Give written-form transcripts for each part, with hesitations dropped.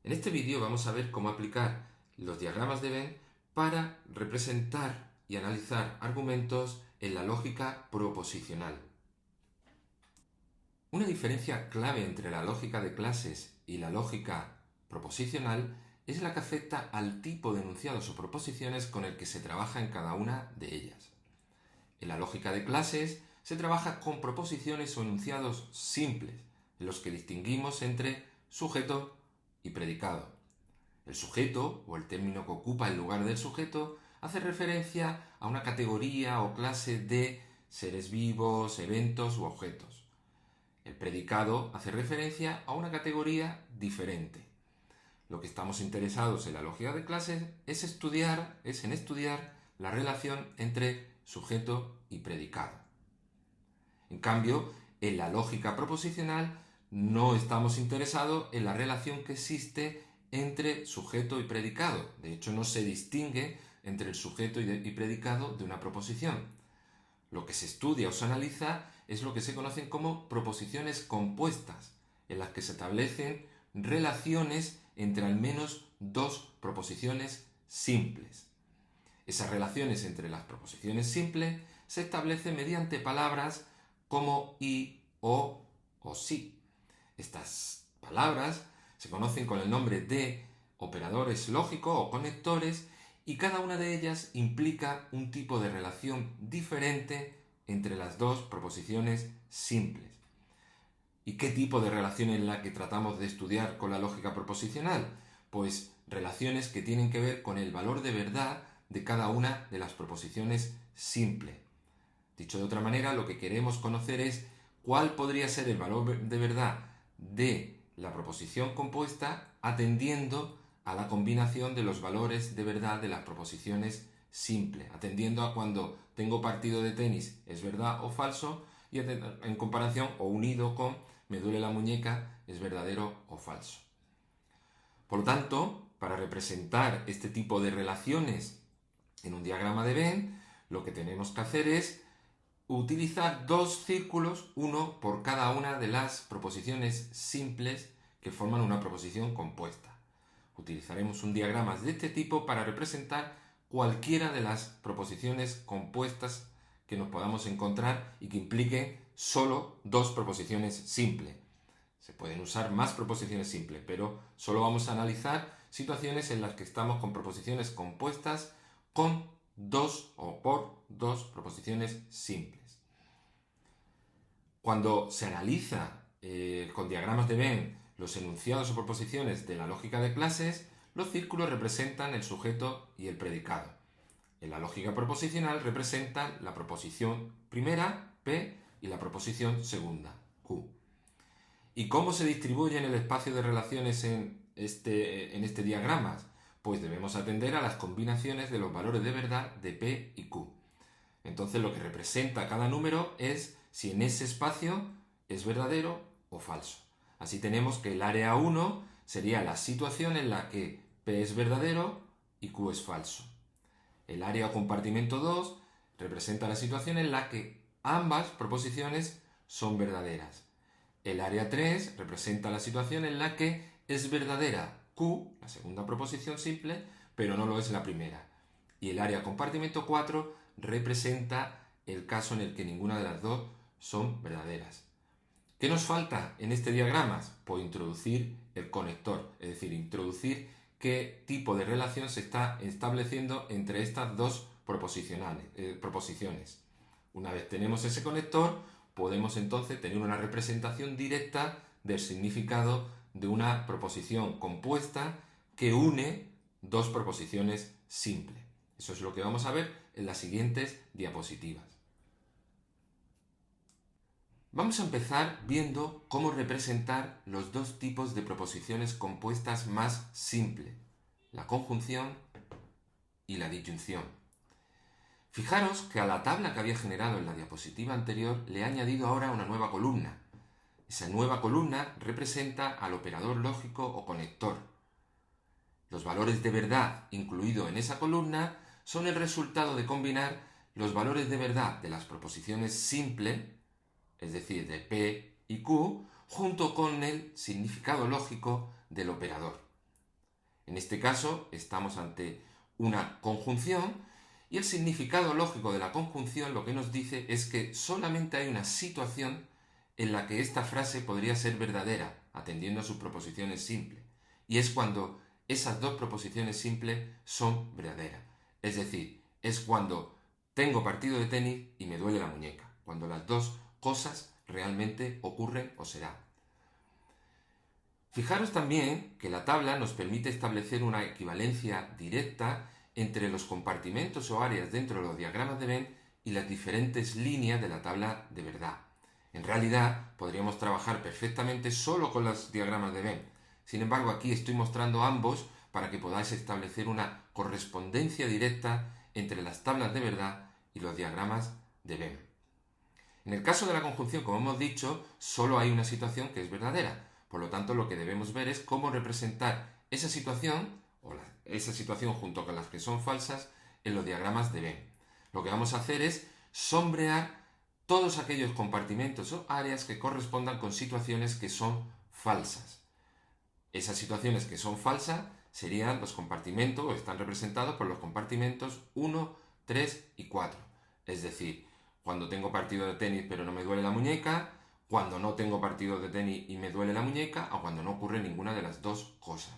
En este vídeo vamos a ver cómo aplicar los diagramas de Venn para representar y analizar argumentos en la lógica proposicional. Una diferencia clave entre la lógica de clases y la lógica proposicional es la que afecta al tipo de enunciados o proposiciones con el que se trabaja en cada una de ellas. En la lógica de clases se trabaja con proposiciones o enunciados simples, en los que distinguimos entre sujeto y predicado. El sujeto, o el término que ocupa el lugar del sujeto, hace referencia a una categoría o clase de seres vivos, eventos u objetos. El predicado hace referencia a una categoría diferente. Lo que estamos interesados en la lógica de clases es en estudiar la relación entre sujeto y predicado. En cambio, en la lógica proposicional no estamos interesados en la relación que existe entre sujeto y predicado. De hecho, no se distingue entre el sujeto y predicado de una proposición. Lo que se estudia o se analiza es lo que se conocen como proposiciones compuestas, en las que se establecen relaciones entre al menos dos proposiciones simples. Esas relaciones entre las proposiciones simples se establecen mediante palabras como y, o sí. Estas palabras se conocen con el nombre de operadores lógicos o conectores y cada una de ellas implica un tipo de relación diferente entre las dos proposiciones simples. ¿Y qué tipo de relación es la que tratamos de estudiar con la lógica proposicional? Pues relaciones que tienen que ver con el valor de verdad de cada una de las proposiciones simples. Dicho de otra manera, lo que queremos conocer es cuál podría ser el valor de verdad de la proposición compuesta atendiendo a la combinación de los valores de verdad de las proposiciones simples, atendiendo a cuando tengo partido de tenis es verdad o falso y en comparación o unido con me duele la muñeca es verdadero o falso. Por lo tanto, para representar este tipo de relaciones en un diagrama de Venn, lo que tenemos que hacer es utilizar dos círculos, uno por cada una de las proposiciones simples que forman una proposición compuesta. Utilizaremos un diagrama de este tipo para representar cualquiera de las proposiciones compuestas que nos podamos encontrar y que impliquen solo dos proposiciones simples. Se pueden usar más proposiciones simples, pero solo vamos a analizar situaciones en las que estamos con proposiciones compuestas con dos o por dos proposiciones simples. Cuando se analiza con diagramas de Venn los enunciados o proposiciones de la lógica de clases, los círculos representan el sujeto y el predicado. En la lógica proposicional representan la proposición primera, P, y la proposición segunda, Q. ¿Y cómo se distribuyen el espacio de relaciones en este diagrama? Pues debemos atender a las combinaciones de los valores de verdad de P y Q. Entonces lo que representa cada número es si en ese espacio es verdadero o falso. Así tenemos que el área 1 sería la situación en la que P es verdadero y Q es falso. El área o compartimento 2 representa la situación en la que ambas proposiciones son verdaderas. El área 3 representa la situación en la que es verdadera Q, la segunda proposición simple, pero no lo es la primera. Y el área compartimento 4 representa el caso en el que ninguna de las dos son verdaderas. ¿Qué nos falta en este diagrama? Pues introducir el conector, es decir, introducir qué tipo de relación se está estableciendo entre estas dos proposiciones. Una vez tenemos ese conector, podemos entonces tener una representación directa del significado de una proposición compuesta que une dos proposiciones simples. Eso es lo que vamos a ver en las siguientes diapositivas. Vamos a empezar viendo cómo representar los dos tipos de proposiciones compuestas más simples, la conjunción y la disyunción. Fijaros que a la tabla que había generado en la diapositiva anterior le he añadido ahora una nueva columna. Esa nueva columna representa al operador lógico o conector. Los valores de verdad incluidos en esa columna son el resultado de combinar los valores de verdad de las proposiciones simples, es decir, de P y Q, junto con el significado lógico del operador. En este caso estamos ante una conjunción y el significado lógico de la conjunción lo que nos dice es que solamente hay una situación en la que esta frase podría ser verdadera, atendiendo a sus proposiciones simples. Y es cuando esas dos proposiciones simples son verdaderas. Es decir, es cuando tengo partido de tenis y me duele la muñeca. Cuando las dos cosas realmente ocurren o se dan. Fijaros también que la tabla nos permite establecer una equivalencia directa entre los compartimentos o áreas dentro de los diagramas de Venn y las diferentes líneas de la tabla de verdad. En realidad, podríamos trabajar perfectamente solo con los diagramas de Venn. Sin embargo, aquí estoy mostrando ambos para que podáis establecer una correspondencia directa entre las tablas de verdad y los diagramas de Venn. En el caso de la conjunción, como hemos dicho, solo hay una situación que es verdadera. Por lo tanto, lo que debemos ver es cómo representar esa situación, esa situación junto con las que son falsas, en los diagramas de Venn. Lo que vamos a hacer es sombrear todos aquellos compartimentos o áreas que correspondan con situaciones que son falsas. Esas situaciones que son falsas serían los compartimentos, o están representados por los compartimentos 1, 3 y 4. Es decir, cuando tengo partido de tenis pero no me duele la muñeca, cuando no tengo partido de tenis y me duele la muñeca, o cuando no ocurre ninguna de las dos cosas.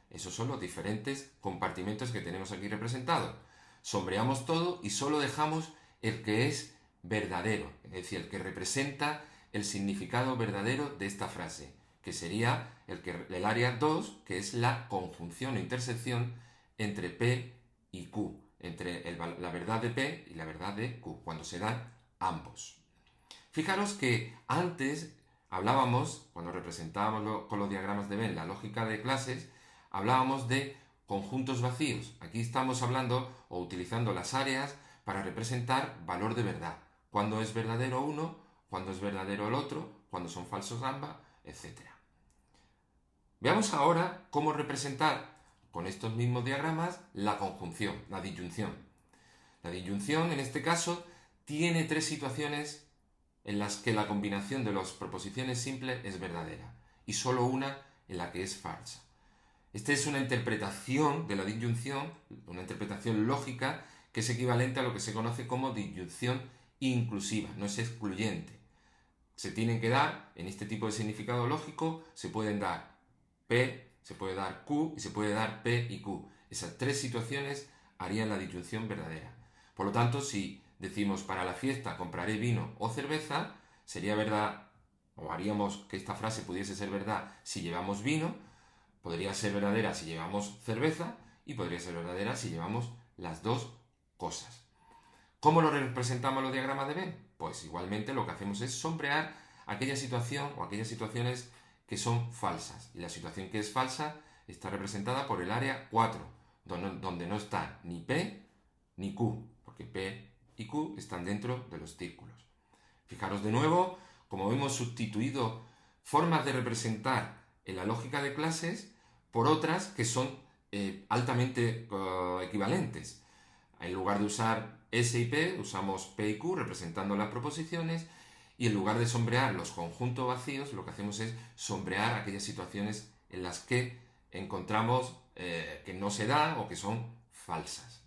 Esos son los diferentes compartimentos que tenemos aquí representados. Sombreamos todo y solo dejamos el que es verdadero, es decir, el que representa el significado verdadero de esta frase, que sería el área 2, que es la conjunción o intersección entre P y Q, entre la verdad de P y la verdad de Q, cuando se dan ambos. Fijaros que antes hablábamos, cuando representábamos con los diagramas de Venn la lógica de clases, hablábamos de conjuntos vacíos. Aquí estamos hablando o utilizando las áreas para representar valor de verdad. Cuando es verdadero uno, cuando es verdadero el otro, cuando son falsos ambas, etc. Veamos ahora cómo representar con estos mismos diagramas la conjunción, la disyunción. La disyunción, en este caso, tiene tres situaciones en las que la combinación de las proposiciones simples es verdadera y solo una en la que es falsa. Esta es una interpretación de la disyunción, una interpretación lógica que es equivalente a lo que se conoce como disyunción inclusiva, no es excluyente. Se tienen que dar, en este tipo de significado lógico, se pueden dar P, se puede dar Q y se puede dar P y Q. Esas tres situaciones harían la disyunción verdadera. Por lo tanto, si decimos para la fiesta compraré vino o cerveza, sería verdad, o haríamos que esta frase pudiese ser verdad si llevamos vino, podría ser verdadera si llevamos cerveza y podría ser verdadera si llevamos las dos cosas. ¿Cómo lo representamos los diagramas de Venn? Pues igualmente lo que hacemos es sombrear aquella situación o aquellas situaciones que son falsas. Y la situación que es falsa está representada por el área 4, donde no está ni P ni Q, porque P y Q están dentro de los círculos. Fijaros de nuevo, como hemos sustituido formas de representar en la lógica de clases por otras que son altamente equivalentes. En lugar de usar S y P, usamos P y Q representando las proposiciones, y en lugar de sombrear los conjuntos vacíos, lo que hacemos es sombrear aquellas situaciones en las que encontramos que no se da o que son falsas.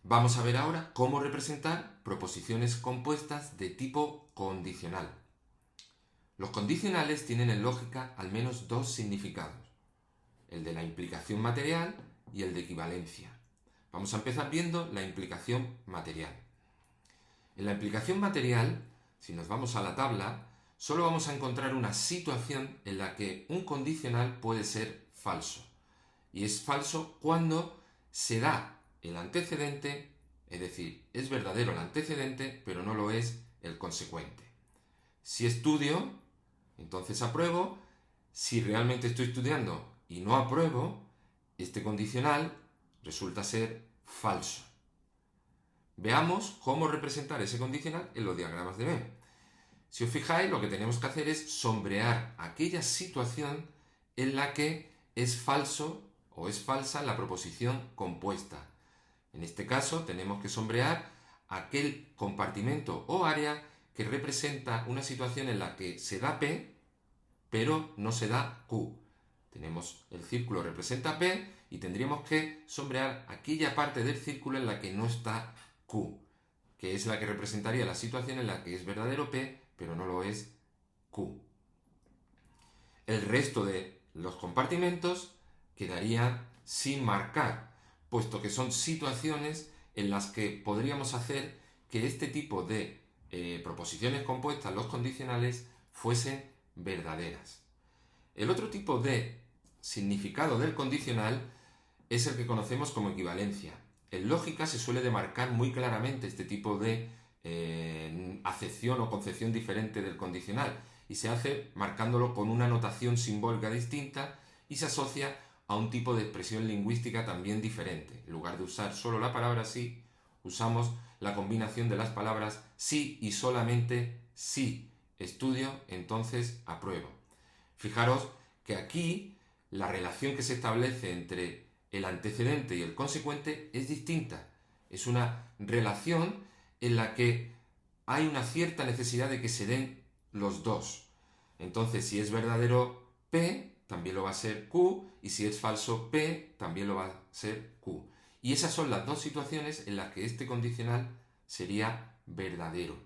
Vamos a ver ahora cómo representar proposiciones compuestas de tipo condicional. Los condicionales tienen en lógica al menos dos significados, el de la implicación material y el de equivalencia. Vamos a empezar viendo la implicación material. En la implicación material, si nos vamos a la tabla, solo vamos a encontrar una situación en la que un condicional puede ser falso. Y es falso cuando se da el antecedente, es decir, es verdadero el antecedente, pero no lo es el consecuente. Si estudio, entonces apruebo. Si realmente estoy estudiando y no apruebo, este condicional resulta ser falso. Veamos cómo representar ese condicional en los diagramas de Venn. Si os fijáis, lo que tenemos que hacer es sombrear aquella situación en la que es falso o es falsa la proposición compuesta. En este caso tenemos que sombrear aquel compartimento o área que representa una situación en la que se da P, pero no se da Q. Tenemos el círculo representa P y tendríamos que sombrear aquella parte del círculo en la que no está Q, que es la que representaría la situación en la que es verdadero P, pero no lo es Q. El resto de los compartimentos quedarían sin marcar, puesto que son situaciones en las que podríamos hacer que este tipo de proposiciones compuestas, los condicionales, fuesen verdaderas. El otro tipo de significado del condicional es el que conocemos como equivalencia. En lógica se suele demarcar muy claramente este tipo de acepción o concepción diferente del condicional y se hace marcándolo con una notación simbólica distinta y se asocia a un tipo de expresión lingüística también diferente. En lugar de usar solo la palabra sí, usamos la combinación de las palabras sí y solamente sí. Estudio, entonces apruebo. Fijaros que aquí la relación que se establece entre el antecedente y el consecuente es distinta. Es una relación en la que hay una cierta necesidad de que se den los dos. Entonces, si es verdadero P, también lo va a ser Q, y si es falso P, también lo va a ser Q. Y esas son las dos situaciones en las que este condicional sería verdadero.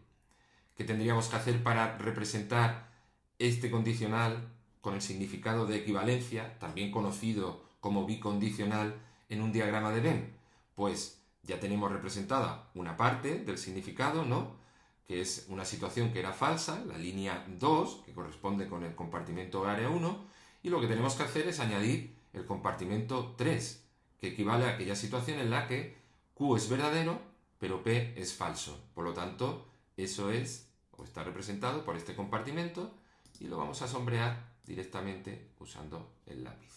¿Qué tendríamos que hacer para representar este condicional con el significado de equivalencia, también conocido como bicondicional, en un diagrama de Venn? Pues ya tenemos representada una parte del significado, ¿no?, que es una situación que era falsa, la línea 2, que corresponde con el compartimento área 1, y lo que tenemos que hacer es añadir el compartimento 3, que equivale a aquella situación en la que Q es verdadero, pero P es falso. Por lo tanto, eso es, o está representado por este compartimento, y lo vamos a sombrear directamente usando el lápiz.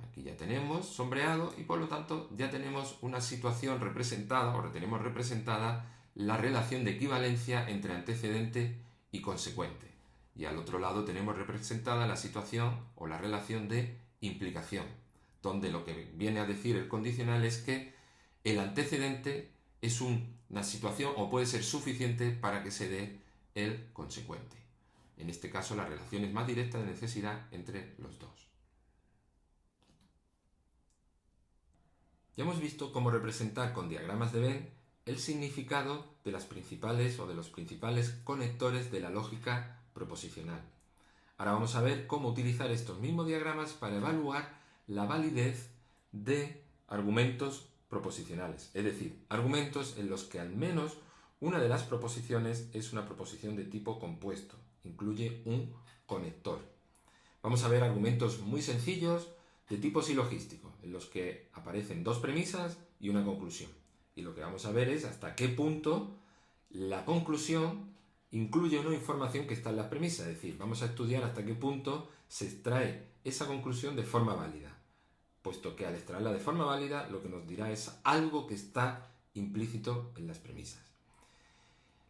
Aquí ya tenemos sombreado y por lo tanto ya tenemos una situación representada, ahora tenemos representada la relación de equivalencia entre antecedente y consecuente. Y al otro lado tenemos representada la situación o la relación de implicación, donde lo que viene a decir el condicional es que el antecedente es una situación o puede ser suficiente para que se dé el consecuente. En este caso la relación es más directa de necesidad entre los dos. Ya hemos visto cómo representar con diagramas de Venn el significado de las principales o de los principales conectores de la lógica proposicional. Ahora vamos a ver cómo utilizar estos mismos diagramas para evaluar la validez de argumentos proposicionales, es decir, argumentos en los que al menos una de las proposiciones es una proposición de tipo compuesto, incluye un conector. Vamos a ver argumentos muy sencillos de tipo silogístico, en los que aparecen dos premisas y una conclusión. Y lo que vamos a ver es hasta qué punto la conclusión incluye o no información que está en las premisas. Es decir, vamos a estudiar hasta qué punto se extrae esa conclusión de forma válida, puesto que al extraerla de forma válida lo que nos dirá es algo que está implícito en las premisas.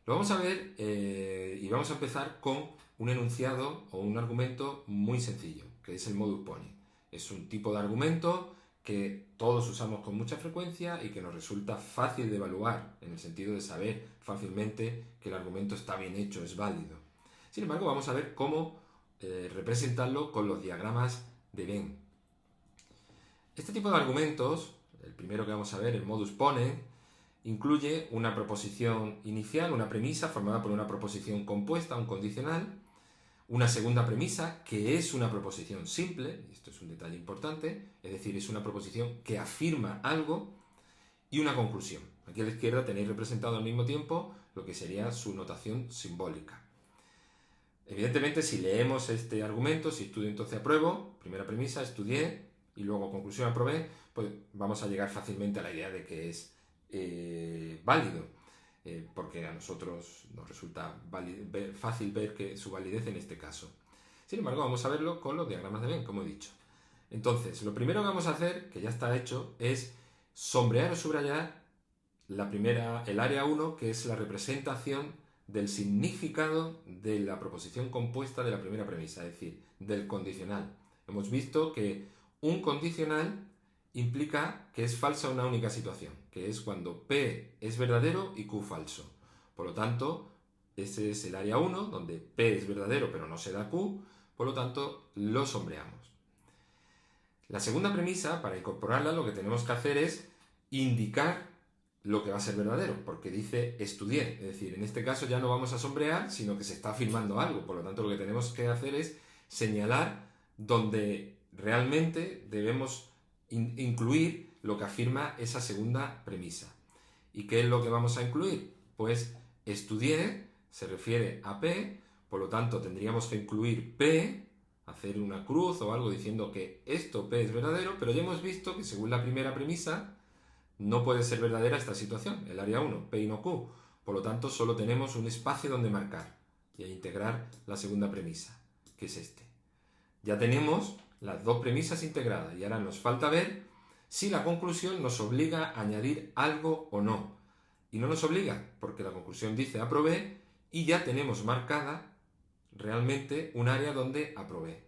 Lo vamos a ver y vamos a empezar con un enunciado o un argumento muy sencillo, que es el modus ponens. Es un tipo de argumento que todos usamos con mucha frecuencia y que nos resulta fácil de evaluar, en el sentido de saber fácilmente que el argumento está bien hecho, es válido. Sin embargo, vamos a ver cómo representarlo con los diagramas de Venn. Este tipo de argumentos, el primero que vamos a ver, el modus ponens, incluye una proposición inicial, una premisa formada por una proposición compuesta, un condicional, una segunda premisa, que es una proposición simple, y esto es un detalle importante, es decir, es una proposición que afirma algo, y una conclusión. Aquí a la izquierda tenéis representado al mismo tiempo lo que sería su notación simbólica. Evidentemente, si leemos este argumento, si estudio entonces apruebo, primera premisa, estudié, y luego conclusión aprobé, pues vamos a llegar fácilmente a la idea de que es válido. Porque a nosotros nos resulta fácil ver que su validez en este caso. Sin embargo, vamos a verlo con los diagramas de Venn, como he dicho. Entonces, lo primero que vamos a hacer, que ya está hecho, es sombrear o subrayar el área 1, que es la representación del significado de la proposición compuesta de la primera premisa, es decir, del condicional. Hemos visto que un condicional implica que es falsa una única situación, que es cuando P es verdadero y Q falso. Por lo tanto, ese es el área 1, donde P es verdadero pero no se da Q, por lo tanto, lo sombreamos. La segunda premisa, para incorporarla, lo que tenemos que hacer es indicar lo que va a ser verdadero, porque dice estudié, es decir, en este caso ya no vamos a sombrear, sino que se está afirmando algo, por lo tanto lo que tenemos que hacer es señalar donde realmente debemos incluir lo que afirma esa segunda premisa. ¿Y qué es lo que vamos a incluir? Pues estudié se refiere a P, por lo tanto tendríamos que incluir P, hacer una cruz o algo diciendo que esto P es verdadero, pero ya hemos visto que según la primera premisa no puede ser verdadera esta situación, el área 1, P y no Q. Por lo tanto, solo tenemos un espacio donde marcar y a integrar la segunda premisa, que es este. Ya tenemos las dos premisas integradas y ahora nos falta ver si la conclusión nos obliga a añadir algo o no. Y no nos obliga, porque la conclusión dice aprobé y ya tenemos marcada realmente un área donde aprobé.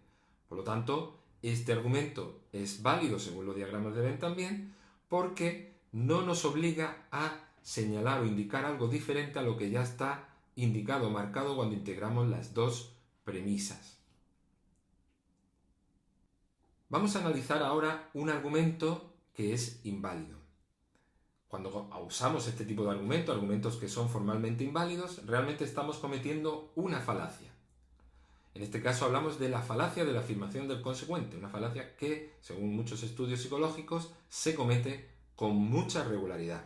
Por lo tanto, este argumento es válido según los diagramas de Venn también, porque no nos obliga a señalar o indicar algo diferente a lo que ya está indicado o marcado cuando integramos las dos premisas. Vamos a analizar ahora un argumento que es inválido. Cuando usamos este tipo de argumentos que son formalmente inválidos, realmente estamos cometiendo una falacia. En este caso hablamos de la falacia de la afirmación del consecuente, una falacia que, según muchos estudios psicológicos, se comete con mucha regularidad.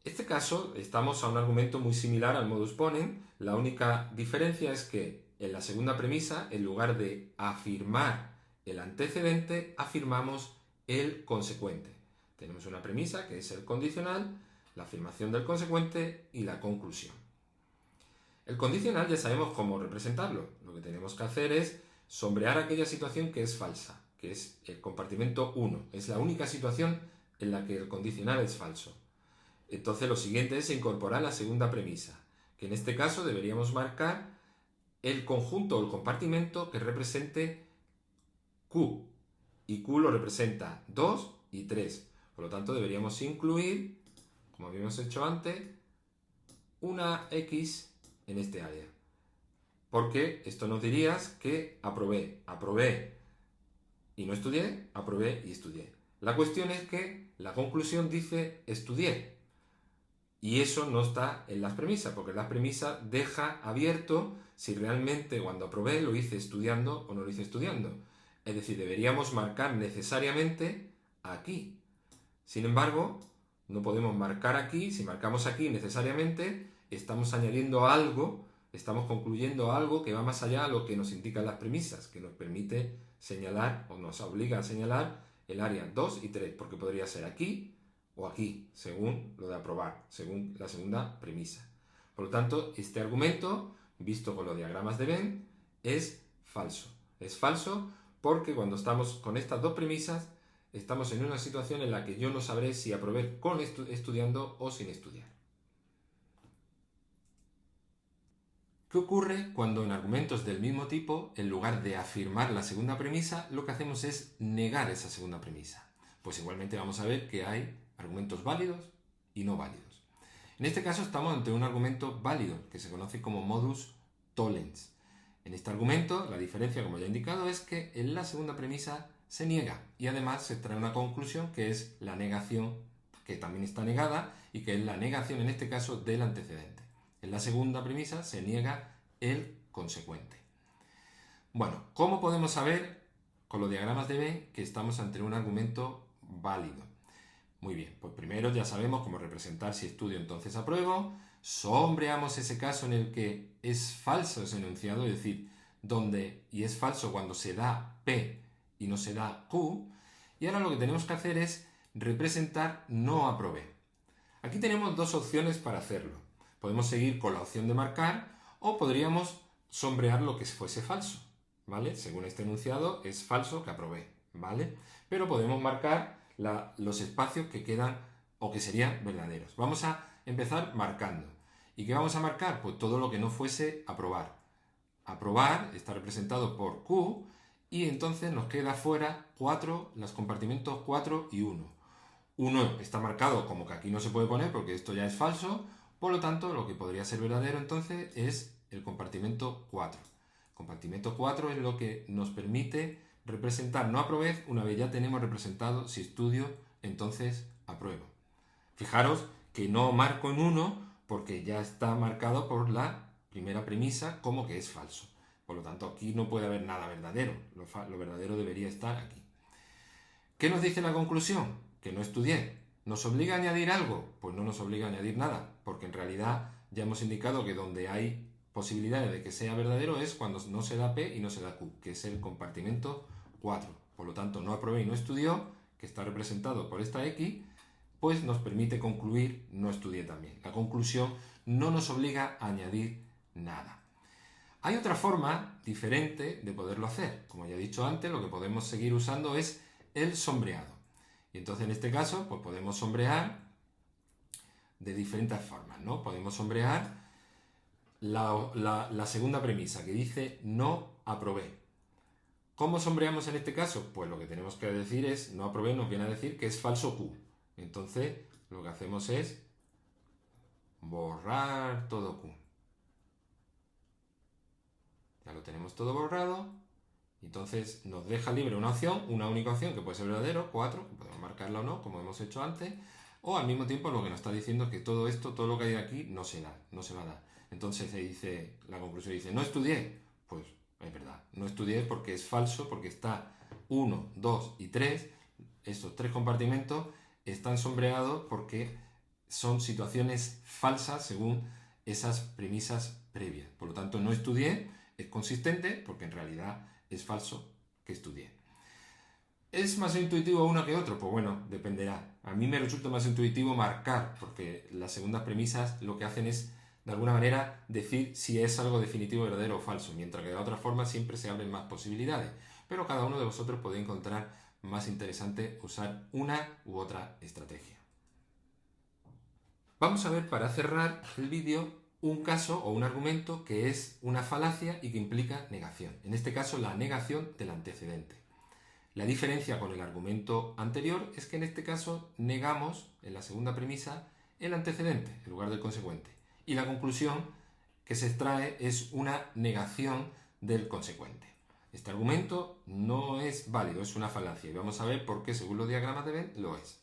En este caso estamos a un argumento muy similar al modus ponens, la única diferencia es que en la segunda premisa, en lugar de afirmar el antecedente, afirmamos el consecuente. Tenemos una premisa que es el condicional, la afirmación del consecuente y la conclusión. El condicional ya sabemos cómo representarlo. Lo que tenemos que hacer es sombrear aquella situación que es falsa, que es el compartimento 1. Es la única situación en la que el condicional es falso. Entonces lo siguiente es incorporar la segunda premisa, que en este caso deberíamos marcar el conjunto o el compartimento que represente Q. Y Q lo representa 2 y 3. Por lo tanto deberíamos incluir, como habíamos hecho antes, una X en este área. Porque esto nos diría que aprobé y no estudié, aprobé y estudié. La cuestión es que la conclusión dice estudié. Y eso no está en las premisas, porque la premisa deja abierto si realmente cuando aprobé lo hice estudiando o no lo hice estudiando. Es decir, deberíamos marcar necesariamente aquí. Sin embargo, no podemos marcar aquí. Si marcamos aquí necesariamente, estamos añadiendo algo, estamos concluyendo algo que va más allá de lo que nos indican las premisas, que nos permite señalar o nos obliga a señalar el área 2 y 3, porque podría ser aquí o aquí, según lo de aprobar, según la segunda premisa. Por lo tanto, este argumento, visto con los diagramas de Venn, es falso. Es falso porque cuando estamos con estas dos premisas, estamos en una situación en la que yo no sabré si aprobé con estudiando o sin estudiar. ¿Qué ocurre cuando en argumentos del mismo tipo, en lugar de afirmar la segunda premisa, lo que hacemos es negar esa segunda premisa? Pues igualmente vamos a ver que hay argumentos válidos y no válidos. En este caso estamos ante un argumento válido, que se conoce como modus tollens. En este argumento, la diferencia, como ya he indicado, es que en la segunda premisa se niega y además se trae una conclusión que es la negación, que también está negada, y que es la negación en este caso del antecedente. En la segunda premisa se niega el consecuente. Bueno, ¿cómo podemos saber con los diagramas de Venn que estamos ante un argumento válido? Muy bien, pues primero ya sabemos cómo representar si estudio entonces apruebo, sombreamos ese caso en el que es falso ese enunciado, es decir, y es falso cuando se da P y no se da Q, y ahora lo que tenemos que hacer es representar no aprobé. Aquí tenemos dos opciones para hacerlo. Podemos seguir con la opción de marcar o podríamos sombrear lo que fuese falso, ¿vale? Según este enunciado es falso que aprobé, ¿vale? Pero podemos marcar los espacios que quedan o que serían verdaderos. Vamos a empezar marcando. ¿Y qué vamos a marcar? Pues todo lo que no fuese aprobar. Aprobar está representado por Q y entonces nos queda fuera 4, los compartimentos 4 y 1. 1 está marcado como que aquí no se puede poner porque esto ya es falso, por lo tanto lo que podría ser verdadero entonces es el compartimento 4. El compartimento 4 es lo que nos permite representar no aprobé una vez ya tenemos representado si estudio, entonces apruebo. Fijaros que no marco en 1 porque ya está marcado por la primera premisa como que es falso. Por lo tanto, aquí no puede haber nada verdadero. Lo verdadero debería estar aquí. ¿Qué nos dice la conclusión? Que no estudié. ¿Nos obliga a añadir algo? Pues no nos obliga a añadir nada, porque en realidad ya hemos indicado que donde hay posibilidades de que sea verdadero es cuando no se da P y no se da Q, que es el compartimento 4. Por lo tanto, no aprobé y no estudió, que está representado por esta X, pues nos permite concluir no estudié también. La conclusión no nos obliga a añadir nada. Hay otra forma diferente de poderlo hacer. Como ya he dicho antes, lo que podemos seguir usando es el sombreado. Y entonces en este caso, pues podemos sombrear de diferentes formas, ¿no? Podemos sombrear la segunda premisa que dice no aprobé. ¿Cómo sombreamos en este caso? Pues lo que tenemos que decir es no aprobé, nos viene a decir que es falso Q. Entonces lo que hacemos es borrar todo Q. Ya lo tenemos todo borrado. Entonces nos deja libre una opción, una única opción que puede ser verdadero, 4, podemos marcarla o no, como hemos hecho antes, o al mismo tiempo lo que nos está diciendo es que todo esto, todo lo que hay aquí, no se da, no se va a dar. Entonces se dice, la conclusión dice, no estudié, pues es verdad, no estudié porque es falso, porque está 1, 2 y 3, estos 3 compartimentos están sombreados porque son situaciones falsas según esas premisas previas. Por lo tanto, no estudié, es consistente porque en realidad es falso que estudié. ¿Es más intuitivo uno que otro? Pues bueno, dependerá. A mí me resulta más intuitivo marcar, porque las segundas premisas lo que hacen es, de alguna manera, decir si es algo definitivo, verdadero o falso, mientras que de otra forma siempre se abren más posibilidades. Pero cada uno de vosotros podéis encontrar más interesante usar una u otra estrategia. Vamos a ver, para cerrar el vídeo, un caso o un argumento que es una falacia y que implica negación. En este caso, la negación del antecedente. La diferencia con el argumento anterior es que en este caso negamos, en la segunda premisa, el antecedente en lugar del consecuente. Y la conclusión que se extrae es una negación del consecuente. Este argumento no es válido, es una falacia. Y vamos a ver por qué, según los diagramas de Venn, lo es.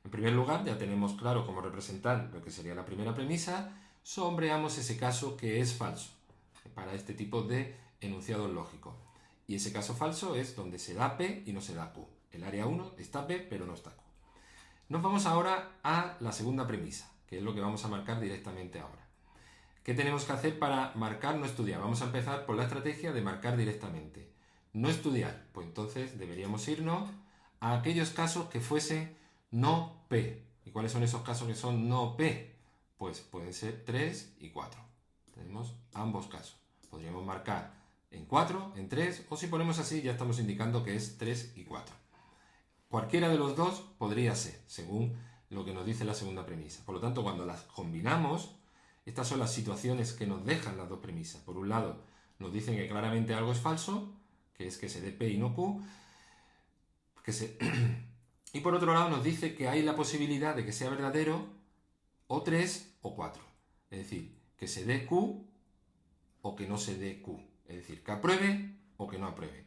En primer lugar, ya tenemos claro cómo representar lo que sería la primera premisa. Sombreamos ese caso que es falso para este tipo de enunciados lógicos. Y ese caso falso es donde se da P y no se da Q. El área 1 está P pero no está Q. Nos vamos ahora a la segunda premisa, que es lo que vamos a marcar directamente ahora. ¿Qué tenemos que hacer para marcar no estudiar? Vamos a empezar por la estrategia de marcar directamente. No estudiar, pues entonces deberíamos irnos a aquellos casos que fuesen no P. ¿Y cuáles son esos casos que son no P? Pues pueden ser 3 y 4. Tenemos ambos casos. Podríamos marcar en 4, en 3, o si ponemos así ya estamos indicando que es 3 y 4. Cualquiera de los dos podría ser, según lo que nos dice la segunda premisa. Por lo tanto, cuando las combinamos, estas son las situaciones que nos dejan las dos premisas. Por un lado, nos dicen que claramente algo es falso, que es que se dé P y no Q, y por otro lado nos dice que hay la posibilidad de que sea verdadero o 3 o 4. Es decir, que se dé Q o que no se dé Q. Es decir, que apruebe o que no apruebe.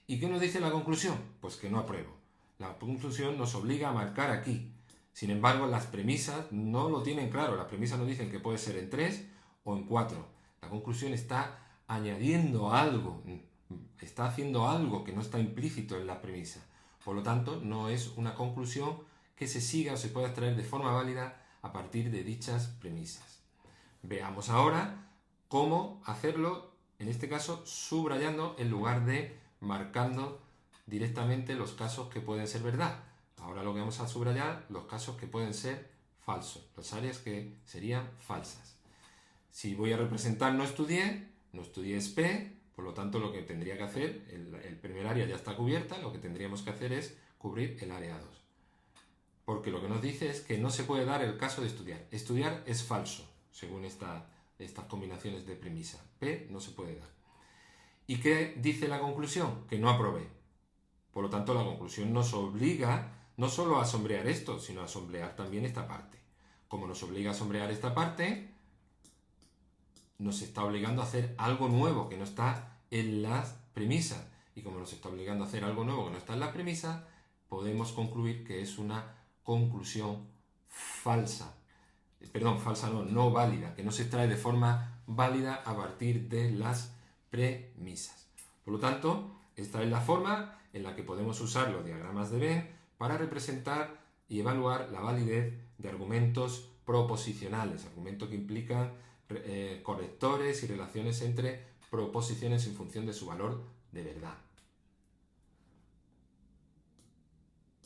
¿Y qué nos dice la conclusión? Pues que no apruebo. La conclusión nos obliga a marcar aquí. Sin embargo, las premisas no lo tienen claro. Las premisas nos dicen que puede ser en 3 o en 4. La conclusión está añadiendo algo, está haciendo algo que no está implícito en la premisa. Por lo tanto, no es una conclusión que se siga o se pueda extraer de forma válida a partir de dichas premisas. Veamos ahora cómo hacerlo, en este caso subrayando en lugar de marcando directamente los casos que pueden ser verdad. Ahora lo que vamos a subrayar, los casos que pueden ser falsos, las áreas que serían falsas. Si voy a representar no estudié es P, por lo tanto lo que tendría que hacer, el primer área ya está cubierta, lo que tendríamos que hacer es cubrir el área 2. Porque lo que nos dice es que no se puede dar el caso de estudiar. Estudiar es falso, según estas combinaciones de premisa. P no se puede dar. ¿Y qué dice la conclusión? Que no aprobé. Por lo tanto, la conclusión nos obliga no solo a sombrear esto, sino a sombrear también esta parte. Como nos obliga a sombrear esta parte, nos está obligando a hacer algo nuevo que no está en las premisas. Y como nos está obligando a hacer algo nuevo que no está en las premisas, podemos concluir que es una conclusión falsa. Perdón, falsa no válida, que no se extrae de forma válida a partir de las premisas. Por lo tanto, esta es la forma en la que podemos usar los diagramas de Venn para representar y evaluar la validez de argumentos proposicionales, argumentos que implican conectores y relaciones entre proposiciones en función de su valor de verdad.